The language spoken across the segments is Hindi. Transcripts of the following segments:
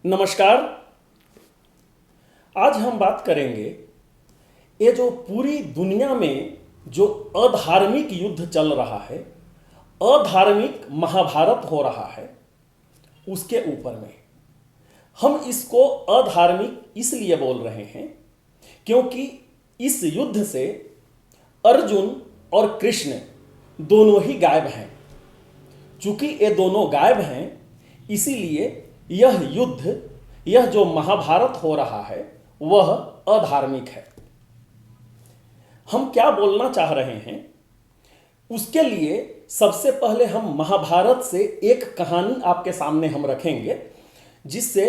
नमस्कार। आज हम बात करेंगे ये जो पूरी दुनिया में जो अधार्मिक युद्ध चल रहा है, अधार्मिक महाभारत हो रहा है, उसके ऊपर में। हम इसको अधार्मिक इसलिए बोल रहे हैं क्योंकि इस युद्ध से अर्जुन और कृष्ण दोनों ही गायब हैं। चूंकि ये दोनों गायब हैं, इसीलिए यह युद्ध, यह जो महाभारत हो रहा है, वह अधार्मिक है। हम क्या बोलना चाह रहे हैं, उसके लिए सबसे पहले हम महाभारत से एक कहानी आपके सामने हम रखेंगे, जिससे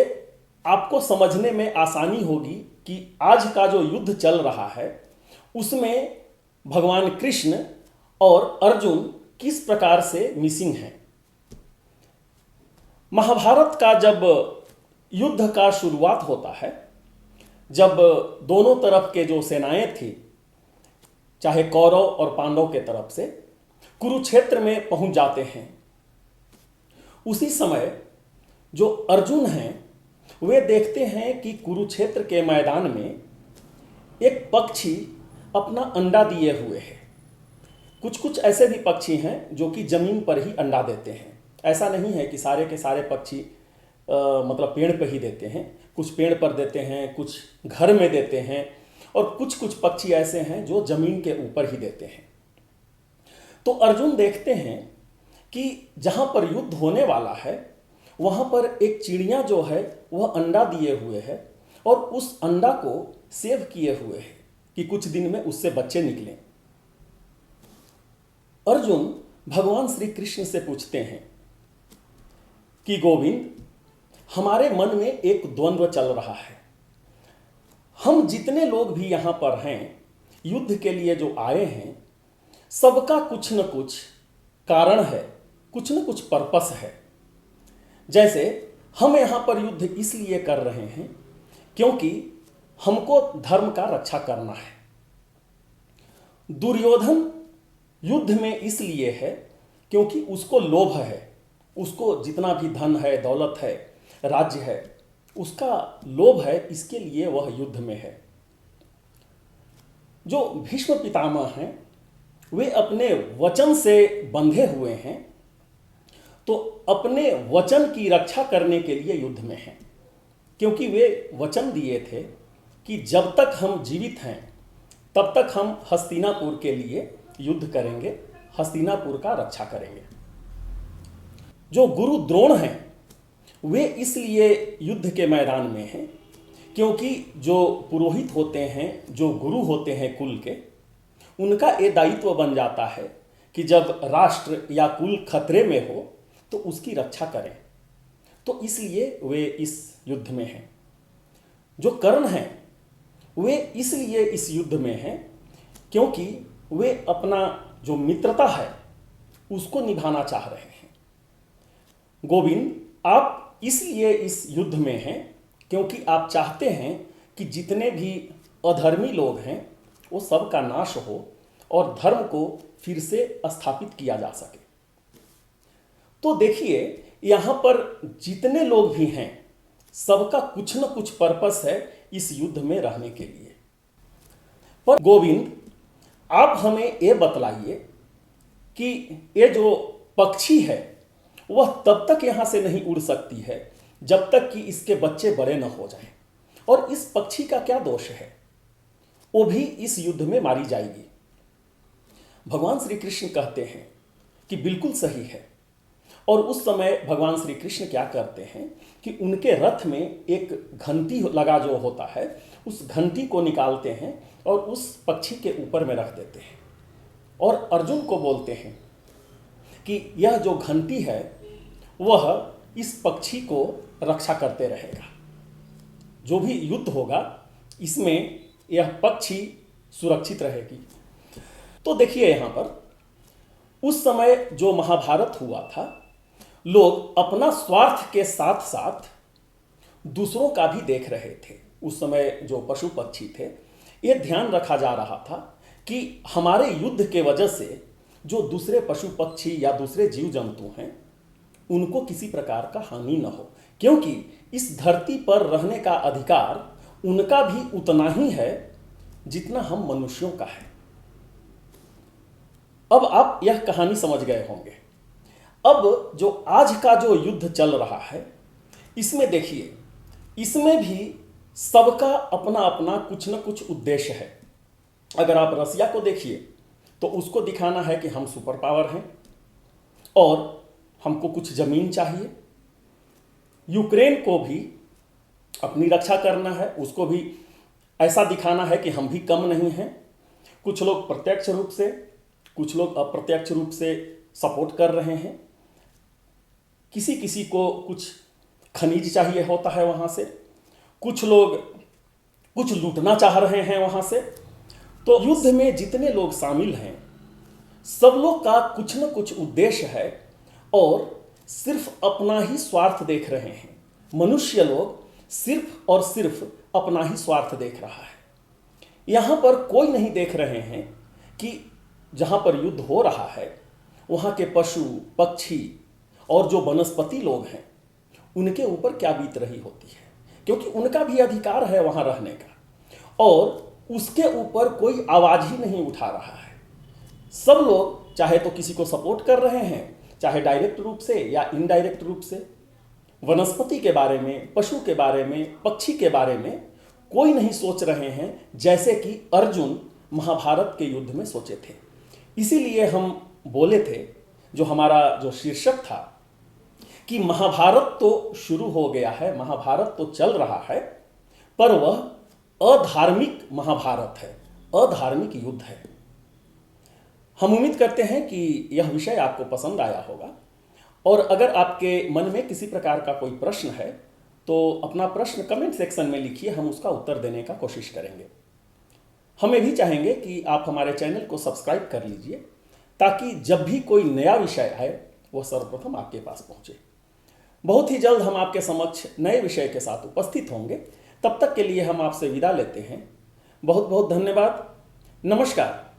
आपको समझने में आसानी होगी कि आज का जो युद्ध चल रहा है उसमें भगवान कृष्ण और अर्जुन किस प्रकार से मिसिंग हैं। महाभारत का जब युद्ध का शुरुआत होता है, जब दोनों तरफ के जो सेनाएं थी, चाहे कौरव और पांडव के तरफ से, कुरुक्षेत्र में पहुंच जाते हैं, उसी समय जो अर्जुन हैं वे देखते हैं कि कुरुक्षेत्र के मैदान में एक पक्षी अपना अंडा दिए हुए है। कुछ कुछ ऐसे भी पक्षी हैं जो कि जमीन पर ही अंडा देते हैं। ऐसा नहीं है कि सारे के सारे पक्षी मतलब पेड़ पर ही देते हैं। कुछ पेड़ पर देते हैं, कुछ घर में देते हैं, और कुछ कुछ पक्षी ऐसे हैं जो जमीन के ऊपर ही देते हैं। तो अर्जुन देखते हैं कि जहां पर युद्ध होने वाला है वहां पर एक चिड़िया जो है वह अंडा दिए हुए है और उस अंडा को सेव किए हुए है कि कुछ दिन में उससे बच्चे निकलें। अर्जुन भगवान श्री कृष्ण से पूछते हैं कि गोविंद, हमारे मन में एक द्वंद्व चल रहा है। हम जितने लोग भी यहाँ पर हैं, युद्ध के लिए जो आए हैं, सबका कुछ न कुछ कारण है, कुछ न कुछ पर्पस है। जैसे हम यहाँ पर युद्ध इसलिए कर रहे हैं क्योंकि हमको धर्म का रक्षा करना है। दुर्योधन युद्ध में इसलिए है क्योंकि उसको लोभ है, उसको जितना भी धन है, दौलत है, राज्य है, उसका लोभ है, इसके लिए वह युद्ध में है। जो भीष्म पितामह हैं वे अपने वचन से बंधे हुए हैं, तो अपने वचन की रक्षा करने के लिए युद्ध में हैं, क्योंकि वे वचन दिए थे कि जब तक हम जीवित हैं तब तक हम हस्तिनापुर के लिए युद्ध करेंगे, हस्तिनापुर का रक्षा करेंगे। जो गुरु द्रोण हैं वे इसलिए युद्ध के मैदान में हैं क्योंकि जो पुरोहित होते हैं, जो गुरु होते हैं कुल के, उनका ये दायित्व बन जाता है कि जब राष्ट्र या कुल खतरे में हो तो उसकी रक्षा करें। तो इसलिए वे इस युद्ध में हैं। जो कर्ण हैं वे इसलिए इस युद्ध में हैं क्योंकि वे अपना जो मित्रता है उसको निभाना चाह रहे हैं। गोविंद, आप इसलिए इस युद्ध में हैं क्योंकि आप चाहते हैं कि जितने भी अधर्मी लोग हैं वो सब का नाश हो और धर्म को फिर से स्थापित किया जा सके। तो देखिए, यहाँ पर जितने लोग भी हैं सबका कुछ न कुछ पर्पस है इस युद्ध में रहने के लिए। पर गोविंद, आप हमें ये बतलाइए कि ये जो पक्षी है वह तब तक यहाँ से नहीं उड़ सकती है जब तक कि इसके बच्चे बड़े न हो जाएं, और इस पक्षी का क्या दोष है, वो भी इस युद्ध में मारी जाएगी। भगवान श्री कृष्ण कहते हैं कि बिल्कुल सही है, और उस समय भगवान श्री कृष्ण क्या करते हैं कि उनके रथ में एक घंटी लगा जो होता है, उस घंटी को निकालते हैं और उस पक्षी के ऊपर में रख देते हैं, और अर्जुन को बोलते हैं कि यह जो घंटी है वह इस पक्षी को रक्षा करते रहेगा। जो भी युद्ध होगा इसमें यह पक्षी सुरक्षित रहेगी। तो देखिए, यहाँ पर उस समय जो महाभारत हुआ था, लोग अपना स्वार्थ के साथ साथ दूसरों का भी देख रहे थे। उस समय जो पशु पक्षी थे, ये ध्यान रखा जा रहा था कि हमारे युद्ध के वजह से जो दूसरे पशु पक्षी या दूसरे जीव जंतु हैं उनको किसी प्रकार का हानि न हो, क्योंकि इस धरती पर रहने का अधिकार उनका भी उतना ही है जितना हम मनुष्यों का है। अब आप यह कहानी समझ गए होंगे। अब जो आज का जो युद्ध चल रहा है, इसमें देखिए, इसमें भी सबका अपना अपना कुछ न कुछ उद्देश्य है। अगर आप रसिया को देखिए तो उसको दिखाना है कि हम सुपर पावर हैं और हमको कुछ जमीन चाहिए। यूक्रेन को भी अपनी रक्षा करना है, उसको भी ऐसा दिखाना है कि हम भी कम नहीं हैं। कुछ लोग प्रत्यक्ष रूप से, कुछ लोग अप्रत्यक्ष रूप से सपोर्ट कर रहे हैं। किसी किसी को कुछ खनिज चाहिए होता है वहाँ से, कुछ लोग कुछ लूटना चाह रहे हैं वहाँ से। तो युद्ध में जितने लोग शामिल हैं, सब लोग का कुछ न कुछ उद्देश्य है और सिर्फ अपना ही स्वार्थ देख रहे हैं। मनुष्य लोग सिर्फ और सिर्फ अपना ही स्वार्थ देख रहा है। यहाँ पर कोई नहीं देख रहे हैं कि जहाँ पर युद्ध हो रहा है वहाँ के पशु पक्षी और जो वनस्पति लोग हैं उनके ऊपर क्या बीत रही होती है, क्योंकि उनका भी अधिकार है वहाँ रहने का, और उसके ऊपर कोई आवाज़ ही नहीं उठा रहा है। सब लोग चाहे तो किसी को सपोर्ट कर रहे हैं, चाहे डायरेक्ट रूप से या इनडायरेक्ट रूप से। वनस्पति के बारे में, पशु के बारे में, पक्षी के बारे में कोई नहीं सोच रहे हैं, जैसे कि अर्जुन महाभारत के युद्ध में सोचे थे। इसीलिए हम बोले थे, जो हमारा जो शीर्षक था कि महाभारत तो शुरू हो गया है, महाभारत तो चल रहा है, पर वह अधार्मिक महाभारत है, अधार्मिक युद्ध है। हम उम्मीद करते हैं कि यह विषय आपको पसंद आया होगा, और अगर आपके मन में किसी प्रकार का कोई प्रश्न है तो अपना प्रश्न कमेंट सेक्शन में लिखिए, हम उसका उत्तर देने का कोशिश करेंगे। हमें भी चाहेंगे कि आप हमारे चैनल को सब्सक्राइब कर लीजिए, ताकि जब भी कोई नया विषय आए वह सर्वप्रथम आपके पास पहुंचे। बहुत ही जल्द हम आपके समक्ष नए विषय के साथ उपस्थित होंगे। तब तक के लिए हम आपसे विदा लेते हैं। बहुत बहुत धन्यवाद। नमस्कार।